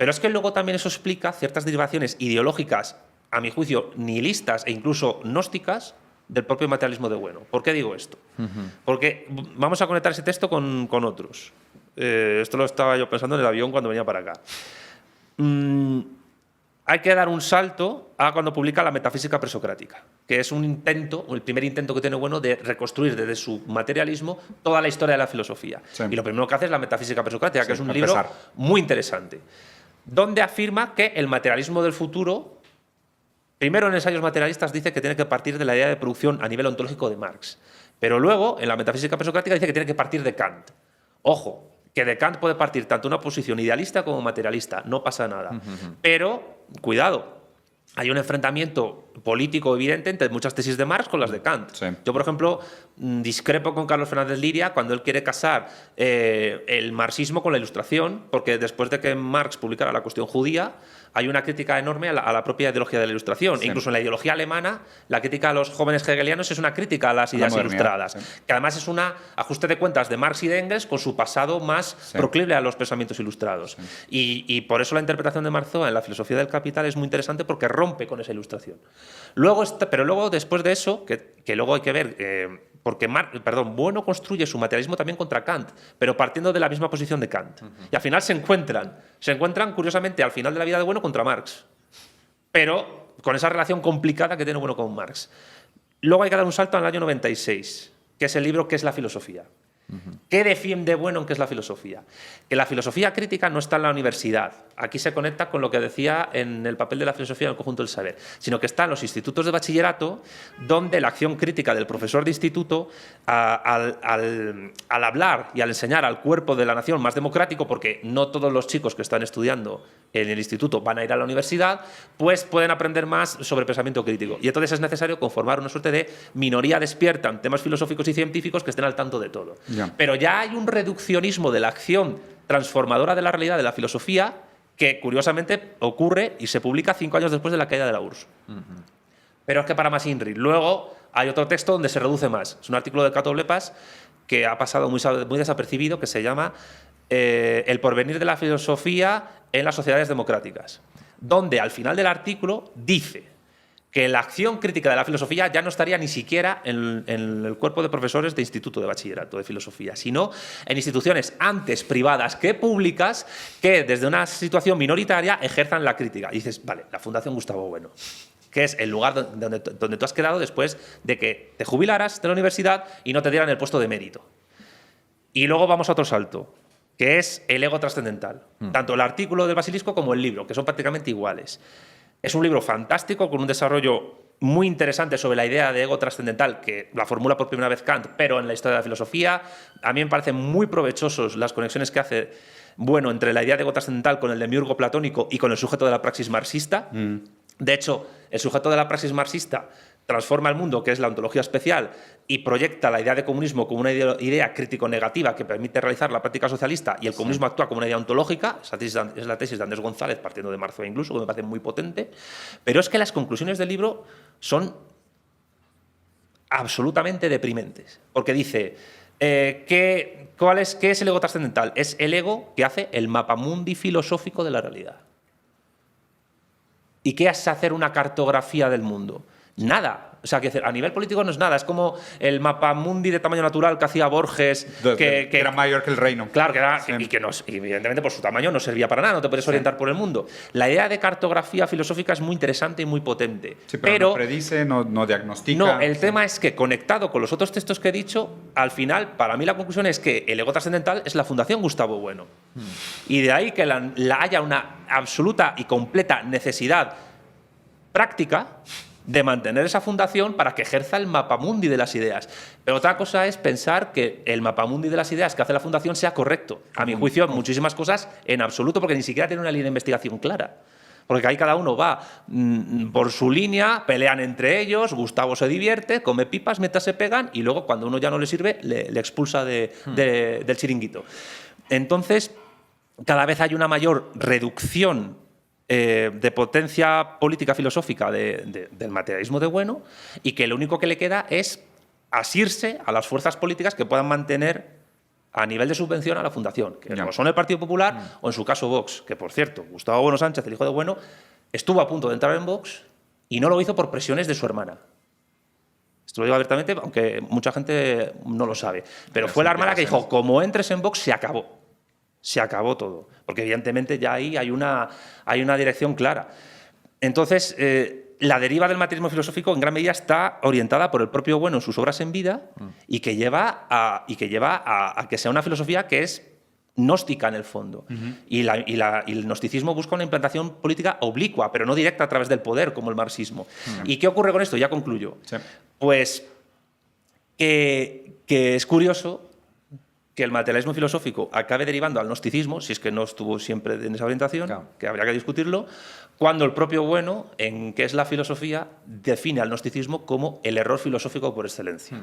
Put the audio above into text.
Pero es que luego también eso explica ciertas derivaciones ideológicas, a mi juicio, nihilistas e incluso gnósticas del propio materialismo de bueno. ¿Por qué digo esto? Porque vamos a conectar ese texto con otros. Esto lo estaba yo pensando en el avión cuando venía para acá. Hay que dar un salto a cuando publica la Metafísica presocrática, que es un intento, el primer intento que tiene bueno de reconstruir desde su materialismo toda la historia de la filosofía. Sí. Y lo primero que hace es la Metafísica presocrática, que es un libro muy interesante, donde afirma que el materialismo del futuro, primero en ensayos materialistas dice que tiene que partir de la idea de producción a nivel ontológico de Marx, pero luego en la Metafísica presocrática dice que tiene que partir de Kant. Ojo, que de Kant puede partir tanto una posición idealista como materialista, no pasa nada. Pero, cuidado, hay un enfrentamiento político evidente entre muchas tesis de Marx con las de Kant. Sí. Yo, por ejemplo, discrepo con Carlos Fernández Liria cuando él quiere casar el marxismo con la Ilustración, porque después de que Marx publicara La cuestión judía, hay una crítica enorme a la propia ideología de la Ilustración. Sí. Incluso en la ideología alemana, la crítica a los jóvenes hegelianos es una crítica a las ideas ilustradas, sí. Que además es un ajuste de cuentas de Marx y de Engels con su pasado más proclive a los pensamientos ilustrados. Sí. Y por eso la interpretación de Marzoa en la filosofía del capital es muy interesante porque rompe con esa Ilustración. Pero luego, después de eso, que luego hay que ver, porque Bueno construye su materialismo también contra Kant, pero partiendo de la misma posición de Kant. Y al final se encuentran curiosamente al final de la vida de Bueno contra Marx, pero con esa relación complicada que tiene Bueno con Marx. Luego hay que dar un salto al año 96, que es el libro ¿Qué es la filosofía? ¿Qué defiende Bueno en qué es la filosofía? Que la filosofía crítica no está en la universidad. Aquí se conecta con lo que decía en el papel de la filosofía en el conjunto del saber, sino que está en los institutos de bachillerato, donde la acción crítica del profesor de instituto, al hablar y al enseñar al cuerpo de la nación más democrático, porque no todos los chicos que están estudiando en el instituto van a ir a la universidad, pues pueden aprender más sobre pensamiento crítico. Y entonces es necesario conformar una suerte de minoría despierta en temas filosóficos y científicos que estén al tanto de todo. Pero ya hay un reduccionismo de la acción transformadora de la realidad de la filosofía que, curiosamente, ocurre y se publica 5 años después de la caída de la URSS. Pero es que para más INRI. Luego hay otro texto donde se reduce más. Es un artículo de Cato Blepas que ha pasado muy desapercibido, que se llama El porvenir de la filosofía en las sociedades democráticas, donde al final del artículo dice que la acción crítica de la filosofía ya no estaría ni siquiera en el cuerpo de profesores de instituto de bachillerato de filosofía, sino en instituciones antes privadas que públicas que desde una situación minoritaria ejerzan la crítica. Y dices, vale, la Fundación Gustavo Bueno, que es el lugar donde tú has quedado después de que te jubilaras de la universidad y no te dieran el puesto de mérito. Y luego vamos a otro salto, que es el ego trascendental. Tanto el artículo del Basilisco como el libro, que son prácticamente iguales. Es un libro fantástico con un desarrollo muy interesante sobre la idea de ego trascendental, que la formula por primera vez Kant, pero en la historia de la filosofía. A mí me parecen muy provechosos las conexiones que hace Bueno entre la idea de ego trascendental con el demiurgo platónico y con el sujeto de la praxis marxista. De hecho, el sujeto de la praxis marxista transforma el mundo, que es la ontología especial, y proyecta la idea de comunismo como una idea crítico-negativa que permite realizar la práctica socialista, y el comunismo actúa como una idea ontológica. Esa tesis es la tesis de Andrés González, partiendo de Marzoa incluso, que me parece muy potente. Pero es que las conclusiones del libro son absolutamente deprimentes, porque dice ¿qué es el ego trascendental? Es el ego que hace el mapamundi filosófico de la realidad. ¿Y qué es hacer una cartografía del mundo? Nada. O sea, que a nivel político no es nada. Es como el mapamundi de tamaño natural que hacía Borges. Que era mayor que el reino. Claro, que era, y que evidentemente por su tamaño no servía para nada, no te puedes orientar por el mundo. La idea de cartografía filosófica es muy interesante y muy potente. Sí, pero no predice, no diagnostica. No, el tema es que conectado con los otros textos que he dicho, al final, para mí la conclusión es que el ego trascendental es la Fundación Gustavo Bueno. Y de ahí que haya una absoluta y completa necesidad práctica de mantener esa fundación para que ejerza el mapamundi de las ideas. Pero otra cosa es pensar que el mapamundi de las ideas que hace la fundación sea correcto. A mi juicio, muchísimas cosas en absoluto, porque ni siquiera tiene una línea de investigación clara. Porque ahí cada uno va por su línea, pelean entre ellos, Gustavo se divierte, come pipas mientras se pegan y luego cuando uno ya no le sirve, le expulsa del chiringuito. Entonces, cada vez hay una mayor reducción de potencia política filosófica del materialismo de Bueno, y que lo único que le queda es asirse a las fuerzas políticas que puedan mantener a nivel de subvención a la fundación, que o son el Partido Popular o en su caso Vox, que por cierto, Gustavo Bueno Sánchez, el hijo de Bueno, estuvo a punto de entrar en Vox y no lo hizo por presiones de su hermana. Esto lo digo abiertamente, aunque mucha gente no lo sabe. Pero fue la hermana que dijo, como entres en Vox, se acabó. Se acabó todo. Porque evidentemente ya ahí hay una dirección clara. Entonces, la deriva del materialismo filosófico en gran medida está orientada por el propio Bueno en sus obras en vida y que lleva a que sea una filosofía que es gnóstica en el fondo. Y el gnosticismo busca una implantación política oblicua, pero no directa a través del poder, como el marxismo. ¿Y qué ocurre con esto? Ya concluyo. Sí. Pues que es curioso que el materialismo filosófico acabe derivando al gnosticismo, si es que no estuvo siempre en esa orientación, claro, que habría que discutirlo, cuando el propio Bueno, en qué es la filosofía, define al gnosticismo como el error filosófico por excelencia.